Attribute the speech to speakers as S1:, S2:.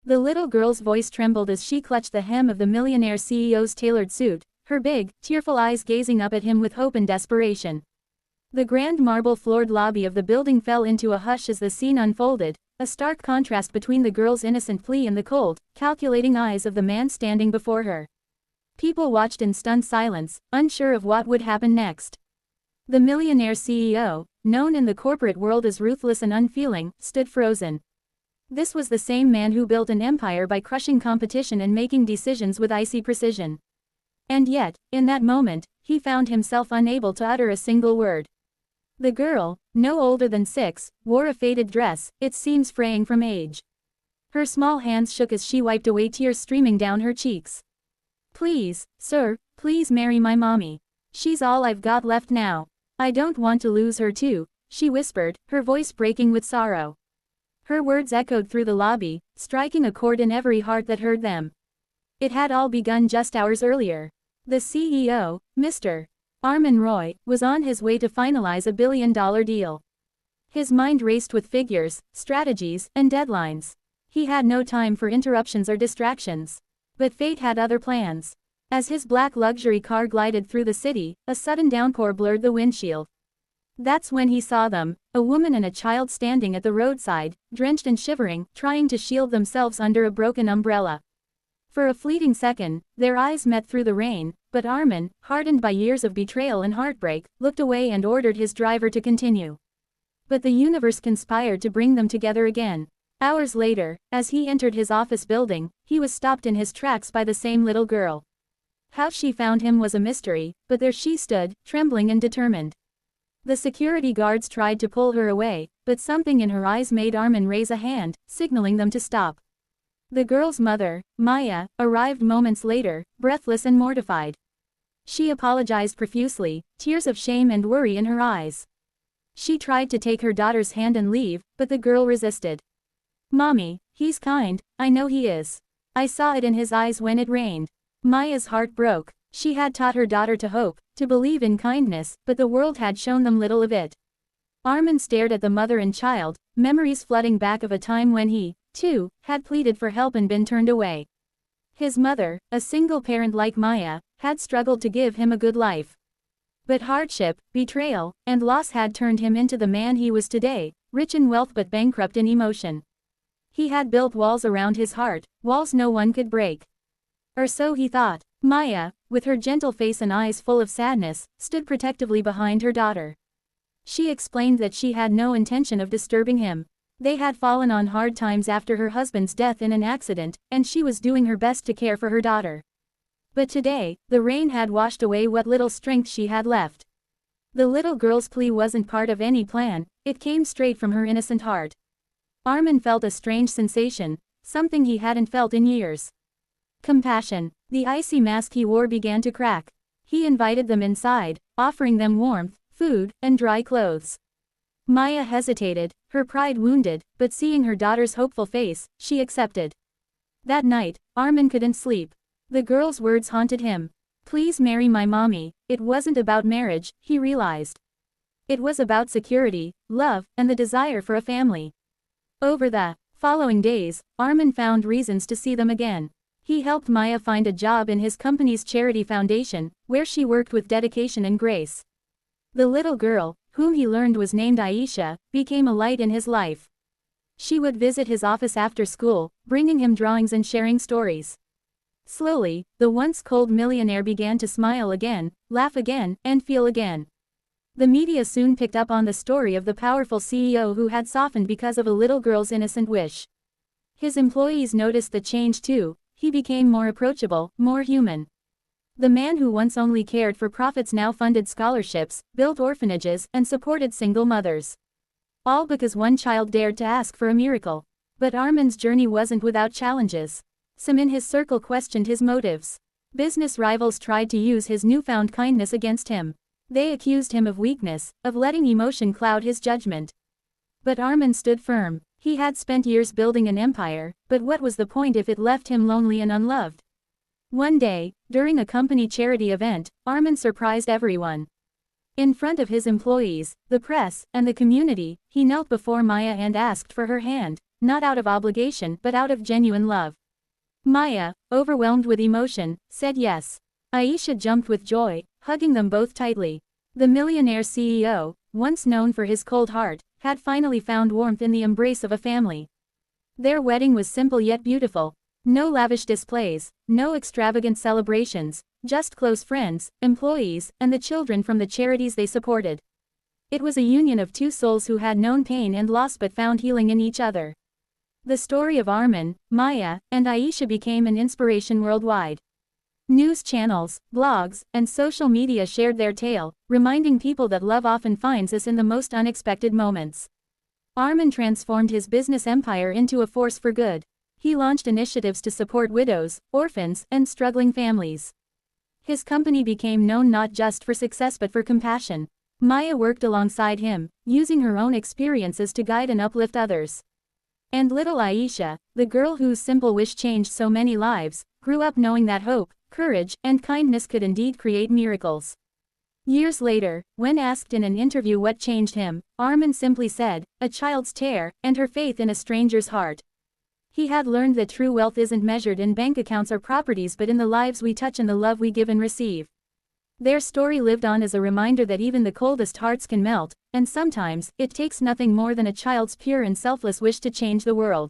S1: The little girl's voice trembled as she clutched the hem of the Millionaire CEO's tailored suit, her big, tearful eyes gazing up at him with hope and desperation. The grand marble-floored lobby of the building fell into a hush as the scene unfolded, a stark contrast between the girl's innocent plea and the cold, calculating eyes of the man standing before her. People watched in stunned silence, unsure of what would happen next. The Millionaire CEO, known in the corporate world as ruthless and unfeeling, stood frozen. This was the same man who built an empire by crushing competition and making decisions with icy precision. And yet, in that moment, he found himself unable to utter a single word. The girl, no older than 6, wore a faded dress, its seams fraying from age. Her small hands shook as she wiped away tears streaming down her cheeks. "Please, sir, please marry my mommy. She's all I've got left now. I don't want to lose her too," she whispered, her voice breaking with sorrow. Her words echoed through the lobby, striking a chord in every heart that heard them. It had all begun just hours earlier. The CEO, Mr. Armin Roy, was on his way to finalize a billion-dollar deal. His mind raced with figures, strategies, and deadlines. He had no time for interruptions or distractions. But fate had other plans. As his black luxury car glided through the city, a sudden downpour blurred the windshield. That's when he saw them, a woman and a child standing at the roadside, drenched and shivering, trying to shield themselves under a broken umbrella. For a fleeting second, their eyes met through the rain, but Armin, hardened by years of betrayal and heartbreak, looked away and ordered his driver to continue. But the universe conspired to bring them together again. Hours later, as he entered his office building, he was stopped in his tracks by the same little girl. How she found him was a mystery, but there she stood, trembling and determined. The security guards tried to pull her away, but something in her eyes made Armin raise a hand, signaling them to stop. The girl's mother, Maya, arrived moments later, breathless and mortified. She apologized profusely, tears of shame and worry in her eyes. She tried to take her daughter's hand and leave, but the girl resisted. "Mommy, he's kind, I know he is. I saw it in his eyes when it rained." Maya's heart broke. She had taught her daughter to hope, to believe in kindness, but the world had shown them little of it. Armin stared at the mother and child, memories flooding back of a time when he, too, had pleaded for help and been turned away. His mother, a single parent like Maya, had struggled to give him a good life. But hardship, betrayal, and loss had turned him into the man he was today, rich in wealth but bankrupt in emotion. He had built walls around his heart, walls no one could break. Or so he thought. Maya, with her gentle face and eyes full of sadness, stood protectively behind her daughter. She explained that she had no intention of disturbing him. They had fallen on hard times after her husband's death in an accident, and she was doing her best to care for her daughter. But today, the rain had washed away what little strength she had left. The little girl's plea wasn't part of any plan, it came straight from her innocent heart. Armin felt a strange sensation, something he hadn't felt in years. Compassion. The icy mask he wore began to crack. He invited them inside, offering them warmth, food, and dry clothes. Maya hesitated, her pride wounded, but seeing her daughter's hopeful face, she accepted. That night, Armin couldn't sleep. The girl's words haunted him. "Please marry my mommy." It wasn't about marriage, he realized. It was about security, love, and the desire for a family. Over the following days, Armin found reasons to see them again. He helped Maya find a job in his company's charity foundation, where she worked with dedication and grace. The little girl, whom he learned was named Aisha, became a light in his life. She would visit his office after school, bringing him drawings and sharing stories. Slowly, the once cold millionaire began to smile again, laugh again, and feel again. The media soon picked up on the story of the powerful CEO who had softened because of a little girl's innocent wish. His employees noticed the change too. He became more approachable, more human. The man who once only cared for profits now funded scholarships, built orphanages, and supported single mothers. All because one child dared to ask for a miracle. But Armin's journey wasn't without challenges. Some in his circle questioned his motives. Business rivals tried to use his newfound kindness against him. They accused him of weakness, of letting emotion cloud his judgment. But Armin stood firm. He had spent years building an empire, but what was the point if it left him lonely and unloved? One day, during a company charity event, Armin surprised everyone. In front of his employees, the press, and the community, he knelt before Maya and asked for her hand, not out of obligation but out of genuine love. Maya, overwhelmed with emotion, said yes. Aisha jumped with joy, hugging them both tightly. The millionaire CEO, once known for his cold heart, had finally found warmth in the embrace of a family. Their wedding was simple yet beautiful. No lavish displays, no extravagant celebrations, just close friends, employees, and the children from the charities they supported. It was a union of two souls who had known pain and loss but found healing in each other. The story of Arman, Maya, and Aisha became an inspiration worldwide. News channels, blogs, and social media shared their tale, reminding people that love often finds us in the most unexpected moments. Arman transformed his business empire into a force for good. He launched initiatives to support widows, orphans, and struggling families. His company became known not just for success but for compassion. Maya worked alongside him, using her own experiences to guide and uplift others. And little Aisha, the girl whose simple wish changed so many lives, grew up knowing that hope, courage, and kindness could indeed create miracles. Years later, when asked in an interview what changed him, Arman simply said, "A child's tear, and her faith in a stranger's heart." He had learned that true wealth isn't measured in bank accounts or properties but in the lives we touch and the love we give and receive. Their story lived on as a reminder that even the coldest hearts can melt, and sometimes, it takes nothing more than a child's pure and selfless wish to change the world.